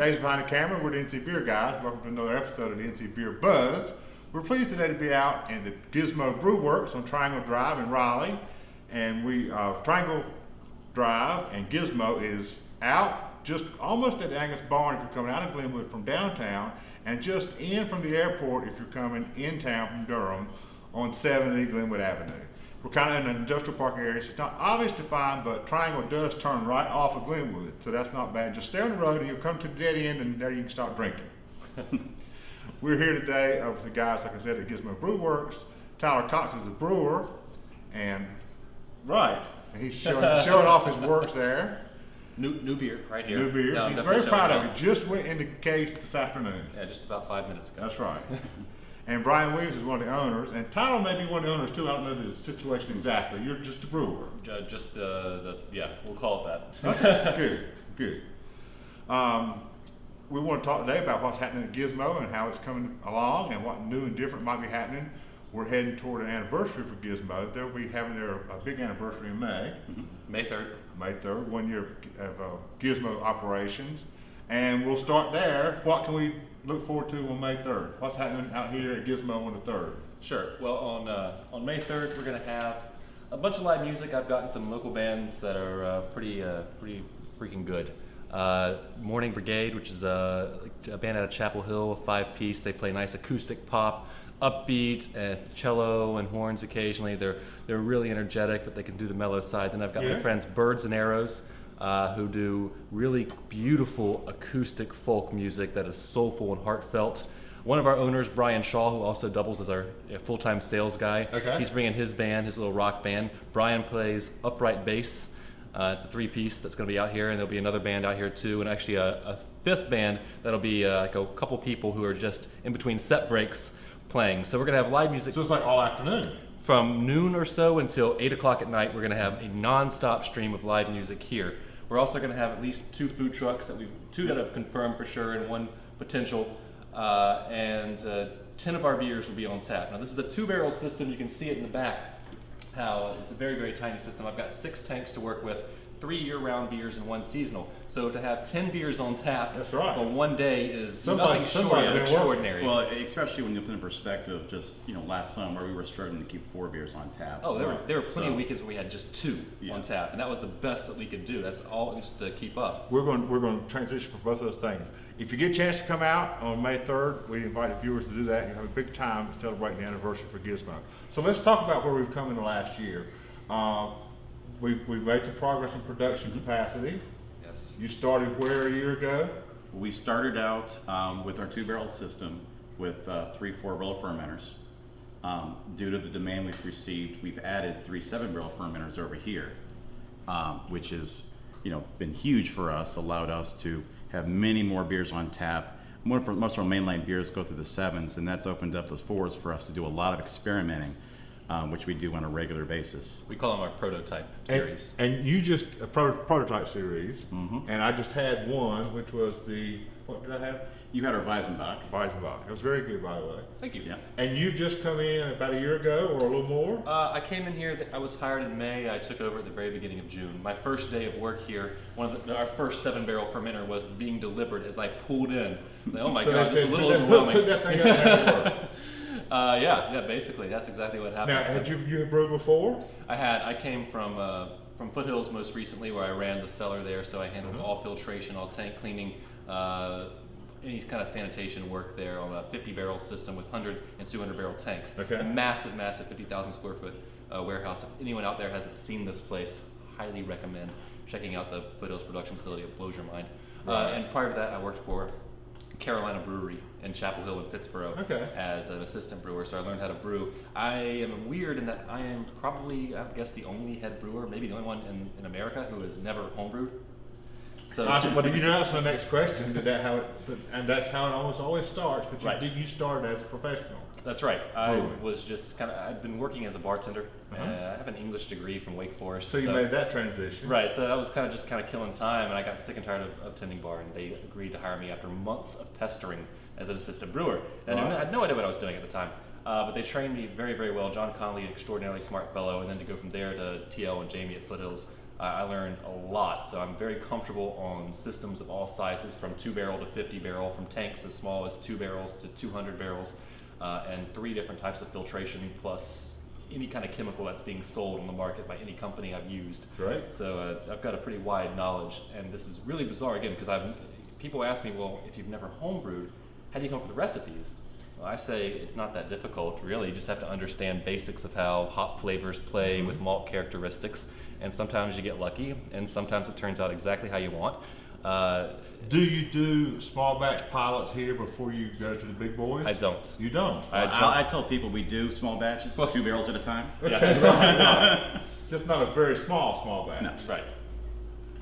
Dave's behind the camera. We're the NC Beer guys. Welcome to another episode of the NC Beer Buzz. We're pleased today to be out in the Gizmo Brew Works on Triangle Drive in Raleigh. And Triangle Drive and Gizmo is out just almost at the Angus Barn if you're coming out of Glenwood from downtown, and just in from the airport if you're coming in town from Durham on 70 Glenwood Avenue. We're kind of in an industrial park area, so it's not obvious to find, but Triangle does turn right off of Glenwood, so that's not bad. Just stay on the road and you'll come to the dead end, and there you can start drinking. We're here today with the guys, like I said, at Gizmo Brew Works. Tyler Cox is the brewer, and he's showing off his works there. New beer right here. New beer. He's very proud of it. Just went into the case this afternoon. Yeah, just about 5 minutes ago. That's right. And Brian Williams is one of the owners, and Tyler may be one of the owners too. I don't know the situation exactly. You're just a brewer. Just yeah, we'll call it that. Okay, good. We want to talk today about what's happening at Gizmo and how it's coming along and what new and different might be happening. We're heading toward an anniversary for Gizmo. They'll be having a big anniversary in May. Mm-hmm. May 3rd. May 3rd, 1 year of Gizmo operations. And we'll start there. What can we look forward to on May 3rd? What's happening out here at Gizmo on the 3rd? Sure. Well, on May 3rd, we're going to have a bunch of live music. I've gotten some local bands that are pretty freaking good. Morning Brigade, which is a band out of Chapel Hill, a 5-piece. They play nice acoustic pop, upbeat, and cello and horns occasionally. They're really energetic, but they can do the mellow side. Then I've got my friends Birds and Arrows, who do really beautiful acoustic folk music that is soulful and heartfelt. One of our owners, Brian Shaw, who also doubles as our full-time sales guy, he's bringing his band, his little rock band. Brian plays upright bass. It's a 3-piece that's going to be out here, and there'll be another band out here too, and actually a 5th band that'll be like a couple people who are just in between set breaks playing. So we're going to have live music. So it's like all afternoon. From noon or so until 8 o'clock at night, we're going to have a non-stop stream of live music here. We're also going to have at least 2 food trucks, two that have confirmed for sure, and 1 potential, and 10 of our beers will be on tap. Now this is a 2-barrel system. You can see it in the back, how it's a very, very tiny system. I've got 6 tanks to work with, 3 year-round beers and 1 seasonal. So to have 10 beers on tap on one day is nothing short of extraordinary. Well, especially when you put in perspective, just last summer we were struggling to keep 4 beers on tap. Oh, there were plenty of weekends where we had just 2 on tap, and that was the best that we could do. That's all just to keep up. We're going to transition for both of those things. If you get a chance to come out on May 3rd, we invite the viewers to do that. You have a big time celebrating the anniversary for Gizmo. So let's talk about where we've come in the last year. We've made some progress in production capacity. Yes. You started where a year ago? We started out with our 2-barrel system with 3 4-barrel fermenters. Due to the demand we've received, we've added 3 7-barrel fermenters over here, which has been huge for us, allowed us to have many more beers on tap. Most of our mainline beers go through the 7s, and that's opened up the 4s for us to do a lot of experimenting, which we do on a regular basis. We call them our prototype series. And you just, a prototype series, and I just had one, which was what did I have? You had our Weizenbach. It was very good, by the way. Thank you. Yeah. And you've just come in about a year ago, or a little more? I came in here, I was hired in May. I took over at the very beginning of June. My first day of work here, our first 7-barrel fermenter was being delivered as I pulled in. Like, oh my God, this is a little overwhelming. Put that thing out and work. Yeah, basically, that's exactly what happened. Now, had you brewed before? I came from Foothills most recently, where I ran the cellar there, so I handled all filtration, all tank cleaning, any kind of sanitation work there on a 50-barrel system with 100 and 200-barrel tanks. Okay. A massive 50,000 square foot warehouse. If anyone out there hasn't seen this place, highly recommend checking out the Foothills production facility. It blows your mind. And prior to that, I worked for Carolina Brewery in Chapel Hill in Pittsburgh as an assistant brewer, so I learned how to brew. I am weird in that I am probably, I guess, the only head brewer, maybe the only one in America who has never homebrewed. So, but that's my next question. And that's how it almost always starts. But you started as a professional. That's right. I was just I'd been working as a bartender. I have an English degree from Wake Forest. So you made that transition. Right. So that was kind of killing time, and I got sick and tired of tending bar, and they agreed to hire me after months of pestering as an assistant brewer. And I had no idea what I was doing at the time. But they trained me very, very well. John Conley, an extraordinarily smart fellow, and then to go from there to TL and Jamie at Foothills. I learned a lot, so I'm very comfortable on systems of all sizes, from 2-barrel to 50-barrel, from tanks as small as 2 barrels to 200 barrels, and 3 different types of filtration, plus any kind of chemical that's being sold on the market by any company I've used. Right. So I've got a pretty wide knowledge, and this is really bizarre again, because people ask me, well, if you've never homebrewed, how do you come up with the recipes? Well, I say it's not that difficult, really. You just have to understand basics of how hop flavors play with malt characteristics, and sometimes you get lucky, and sometimes it turns out exactly how you want. Do you do small batch pilots here before you go to the big boys? I don't. You don't? I tell people we do small batches, 2 barrels at a time. Okay, right. Just not a very small batch. No. Right.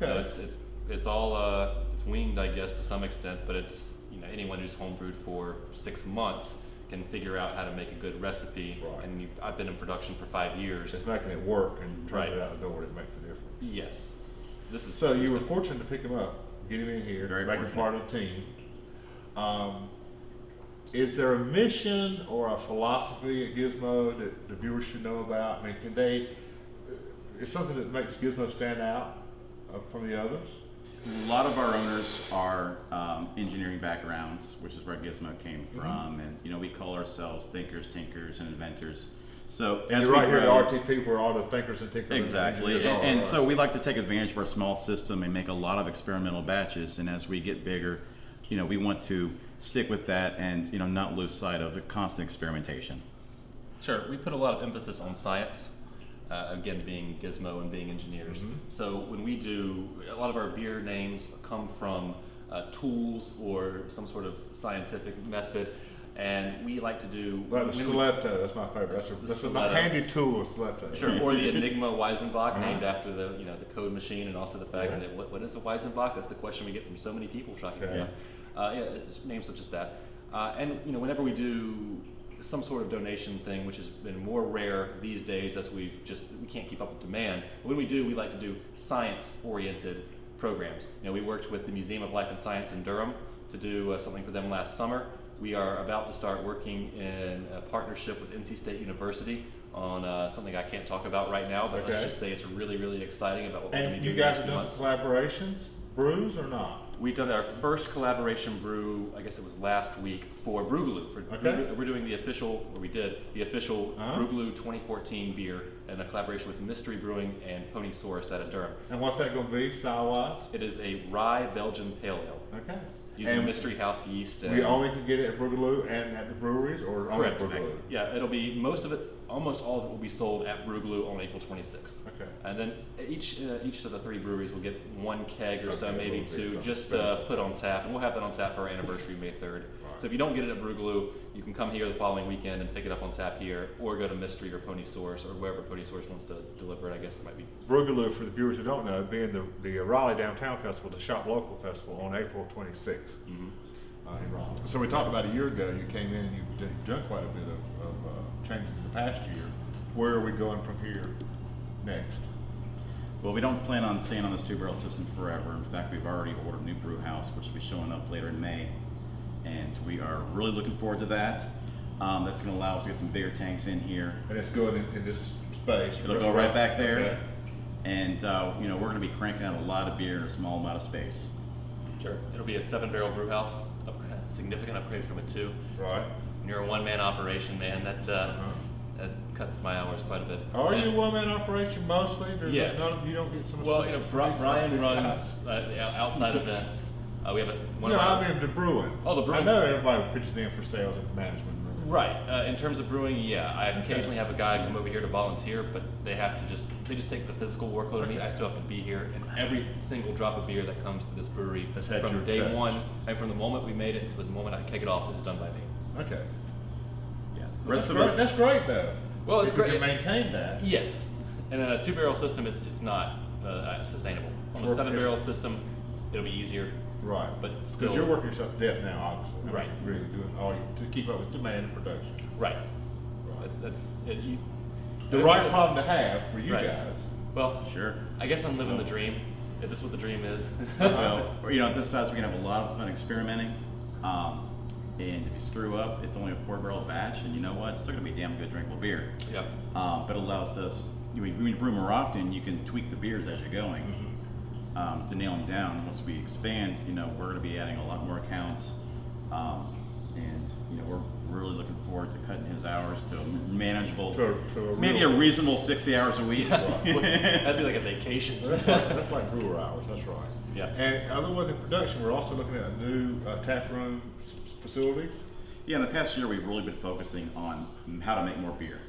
Okay. No, it's all it's winged, I guess, to some extent, but it's, anyone who's homebrewed for 6 months can figure out how to make a good recipe. Right. And I've been in production for 5 years. Just making it work and trying Right. it out the door, it makes a difference. Yes. This is So you were fortunate to pick him up, get him in here, Very make him fortunate. part of the team. Is there a mission or a philosophy at Gizmo that the viewers should know about? I mean, it's something that makes Gizmo stand out from the others? A lot of our owners are engineering backgrounds, which is where Gizmo came from, and we call ourselves thinkers, tinkers, and inventors. So And as you're we right here grow, at RTP where all the thinkers and tinkers exactly, and engineers are, and right? so we like to take advantage of our small system and make a lot of experimental batches. And as we get bigger, we want to stick with that and not lose sight of the constant experimentation. Sure, we put a lot of emphasis on science, again being Gizmo and being engineers. So when we do, a lot of our beer names come from tools or some sort of scientific method, and we like to do... Like the stiletto, that's my favorite. That's a handy tool, a stiletto. Sure, or the Enigma Weizenbach, named after the the code machine, and also the fact that what is a Weizenbach? That's the question we get from so many people, shockingly enough. It's names such as that. And whenever we do some sort of donation thing, which has been more rare these days as we can't keep up with demand. But when we do, we like to do science-oriented programs. We worked with the Museum of Life and Science in Durham to do something for them last summer. We are about to start working in a partnership with NC State University on something I can't talk about right now, but let's just say it's really, really exciting about what we're going to And be you doing guys in the have next done few months. some collaborations, brews or not? We've done our first collaboration brew, I guess it was last week, for Brew. We're doing the official, or we did, the official Brew 2014 beer, and a collaboration with Mystery Brewing and Pony Source out of Durham. And what's that going to be, style-wise? It is a rye Belgian pale ale, Okay. using Mystery House yeast. We only can get it at Boogaloo and at the breweries, or only at Correct. Boogaloo? Yeah, it'll be, most of it, almost all of it will be sold at Brew on April 26th. Okay. And then each of the 3 breweries will get 1 keg or so, Okay, maybe little bit 2, something just special. put on tap. And we'll have that on tap for our anniversary, May 3rd. So if you don't get it at Brew, you can come here the following weekend and pick it up on tap here, or go to Mystery or Pony Source, or wherever Pony Source wants to deliver it. I guess it might be. Boogaloo, for the viewers who don't know, being the Raleigh Downtown Festival, the Shop Local Festival on April 26th. In Raleigh. So we talked about a year ago, you came in and you've done quite a bit of changes in the past year. Where are we going from here next? Well, we don't plan on staying on this 2-barrel system forever. In fact, we've already ordered a new brew house, which will be showing up later in May. And we are really looking forward to that. That's going to allow us to get some bigger tanks in here. And it's going in this space. It'll go right back there. Okay. And we're going to be cranking out a lot of beer in a small amount of space. Sure. It'll be a 7-barrel brew house, significant upgrade from a 2. Right. So when you're a one-man operation, man, that cuts my hours quite a bit. Are you a one-man operation mostly? Yes. You don't get some Well, assistance? Brian runs outside events. We have one No, of our, I mean the brewing. Oh, the brewing. I know everybody pitches in for sales and management. Right. In terms of brewing, yeah, I occasionally have a guy come over here to volunteer, but they just take the physical workload of me. I still have to be here, and every single drop of beer that comes to this brewery Has had your from day touch. one, and from the moment we made it to the moment I kick it off, is done by me. Okay. Yeah. That's great though. Well, it's If you great. can maintain that. Yes, and in a 2-barrel system, it's not sustainable. On a 7-barrel system, it'll be easier. Right. But still- Because you're working yourself to death now, obviously. I mean, Right. Really doing all to keep up with demand and production. Right. Right. That's The right problem to have for you Right. guys. Well, Sure. I guess I'm living the dream. If this is what the dream is. Well, at this size, we can have a lot of fun experimenting. And if you screw up, it's only a 4-barrel batch, and you know what? It's still going to be damn good drinkable beer. Yeah. But it allows us, when you brew more often, you can tweak the beers as you're going to nail them down. Once we expand, we're going to be adding a lot more accounts, and we're really looking forward to cutting his hours to a manageable, maybe a reasonable 60 hours a week. That'd be like a vacation. That's like brewer hours. That's right. Yeah. And other than production, we're also looking at new tap room facilities. Yeah, in the past year, we've really been focusing on how to make more beer.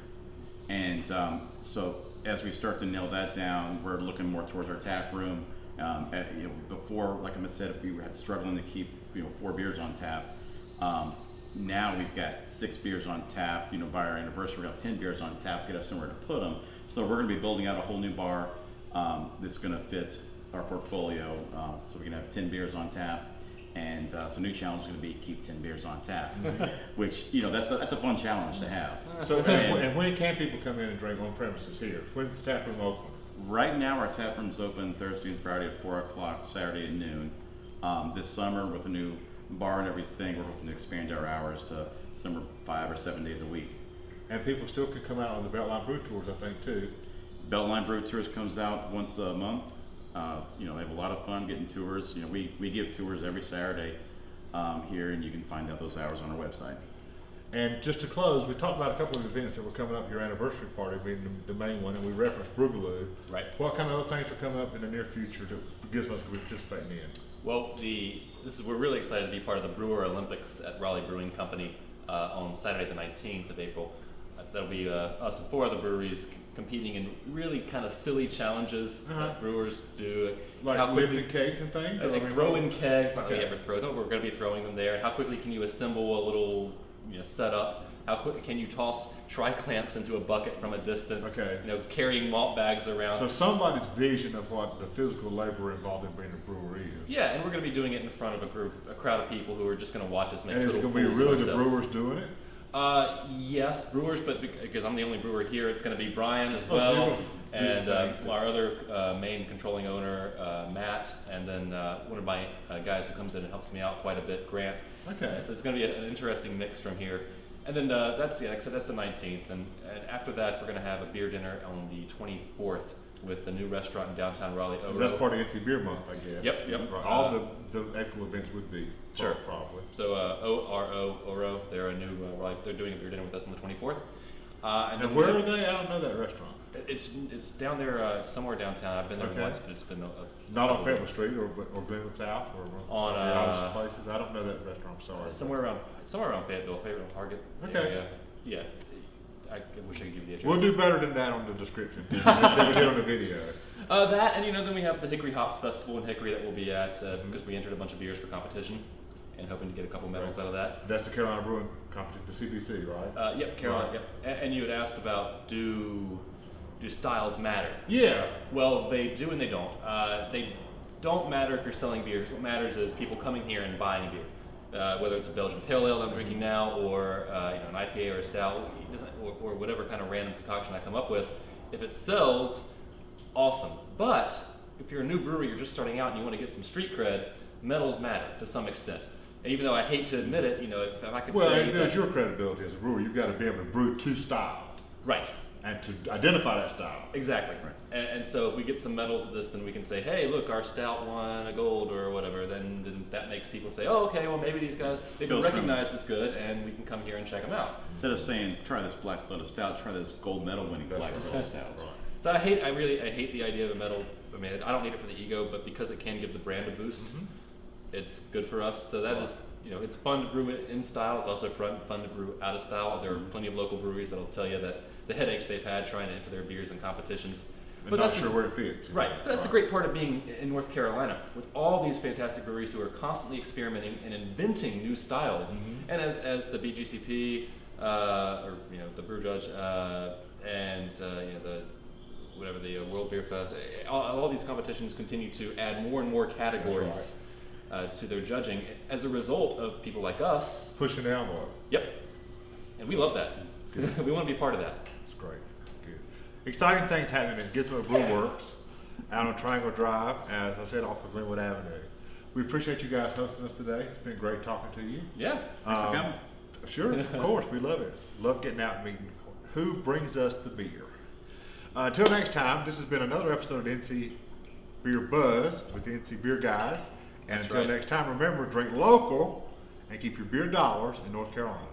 And so as we start to nail that down, we're looking more towards our tap room. Before, like I said, we had struggling to keep 4 beers on tap. Now we've got 6 beers on tap. By our anniversary, we'll have 10 beers on tap, get us somewhere to put them. So we're going to be building out a whole new bar that's going to fit our portfolio. So we can have 10 beers on tap. And so new challenge is going to be keep 10 beers on tap, which that's a fun challenge to have. So and when can people come in and drink on premises here? When's the tap room open? Right now our tap room's open Thursday and Friday at 4 o'clock, Saturday at noon. This summer with the new bar and everything, we're hoping to expand our hours to somewhere 5 or 7 days a week. And people still can come out on the Beltline Brew Tours, I think, too. Beltline Brew Tours comes out once a month. They have a lot of fun getting tours. We give tours every Saturday here, and you can find out those hours on our website. And just to close, we talked about a couple of events that were coming up, your anniversary party being the main one, and we referenced Broogaloo. Right. What kind of other things are coming up in the near future that Gizmo's going to be participating in? Well, we're really excited to be part of the Brewer Olympics at Raleigh Brewing Company on Saturday the 19th of April. That'll be us and 4 other breweries competing in really kind of silly challenges that brewers do. Like lifting kegs and things? Like throwing kegs, not that we ever throw them, we're going to be throwing them there. How quickly can you assemble a little setup? How quickly can you toss tri-clamps into a bucket from a distance? Okay. Carrying malt bags around. So somebody's vision of what the physical labor involved in being a brewery is. Yeah, and we're going to be doing it in front of a crowd of people who are just going to watch us make and total fools of And is it going to be really the ourselves. brewers doing it? Yes, brewers, but because I'm the only brewer here, it's going to be Brian as well, and our other main controlling owner, Matt, and then one of my guys who comes in and helps me out quite a bit, Grant. Okay. So it's going to be an interesting mix from here. And then like I said, that's the 19th, and after that we're going to have a beer dinner on the 24th with the new restaurant in downtown Raleigh. That's part of NC Beer Month, I guess. Yep. Right. All the April events would be. Sure. Probably. So Oro, they're a new they're doing a beer dinner with us on the 24th. And where are they? I don't know that restaurant. It's down there somewhere downtown. I've been there once, but it's been not on Fayetteville Street or Glenwood South or on opposite places. I don't know that restaurant. I'm sorry. Somewhere around Fayetteville Target. Okay. Yeah. I wish I could give you the address. We'll do better than that on the description than we did on the video. That and then we have the Hickory Hops Festival in Hickory that we'll be at because we entered a bunch of beers for competition and hoping to get a couple medals out of that. That's the Carolina Brewing Competition, the CBC, right? Yep, Carolina. Right. Yep. And you had asked about do styles matter? Yeah. Well, they do and they don't. They don't matter if you're selling beers. What matters is people coming here and buying beer. Whether it's a Belgian Pale Ale that I'm drinking now, or an IPA or a stout, or whatever kind of random concoction I come up with, if it sells, awesome. But if you're a new brewery, you're just starting out and you want to get some street cred, medals matter to some extent. And even though I hate to admit it, if I could say... Well, it builds your credibility as a brewer. You've got to be able to brew to style. Right. And to identify that style. Exactly. Right. And so if we get some medals of this, then we can say, hey, look, our stout won a gold or whatever. Then that makes people say, oh, okay, well, maybe these guys, they've been recognized as good, and we can come here and check them out. Instead of saying, try this Black Soda Stout, try this gold medal winning Black Soda Stout. Right. So I hate the idea of a medal. I mean, I don't need it for the ego, but because it can give the brand a boost, it's good for us. So that is, it's fun to brew it in style. It's also fun to brew out of style. There are plenty of local breweries that'll tell you that the headaches they've had trying to enter their beers in competitions. But not sure where it fits. Right. But that's the great part of being in North Carolina, with all these fantastic breweries who are constantly experimenting and inventing new styles. And as the BGCP, or the Brew Judge, and the World Beer Fest, all these competitions continue to add more and more categories to their judging as a result of people like us pushing the envelope. Yep. And we love that. We want to be part of that. It's great. Good. Exciting things happening at Gizmo Brew Works out on Triangle Drive, as I said, off of Glenwood Avenue. We appreciate you guys hosting us today. It's been great talking to you. Yeah. Thanks for coming. Sure, of course. We love it. Love getting out and meeting. Who brings us the beer? Until next time, this has been another episode of NC Beer Buzz with the NC Beer guys. And That's until right. next time, remember, drink local and keep your beer dollars in North Carolina.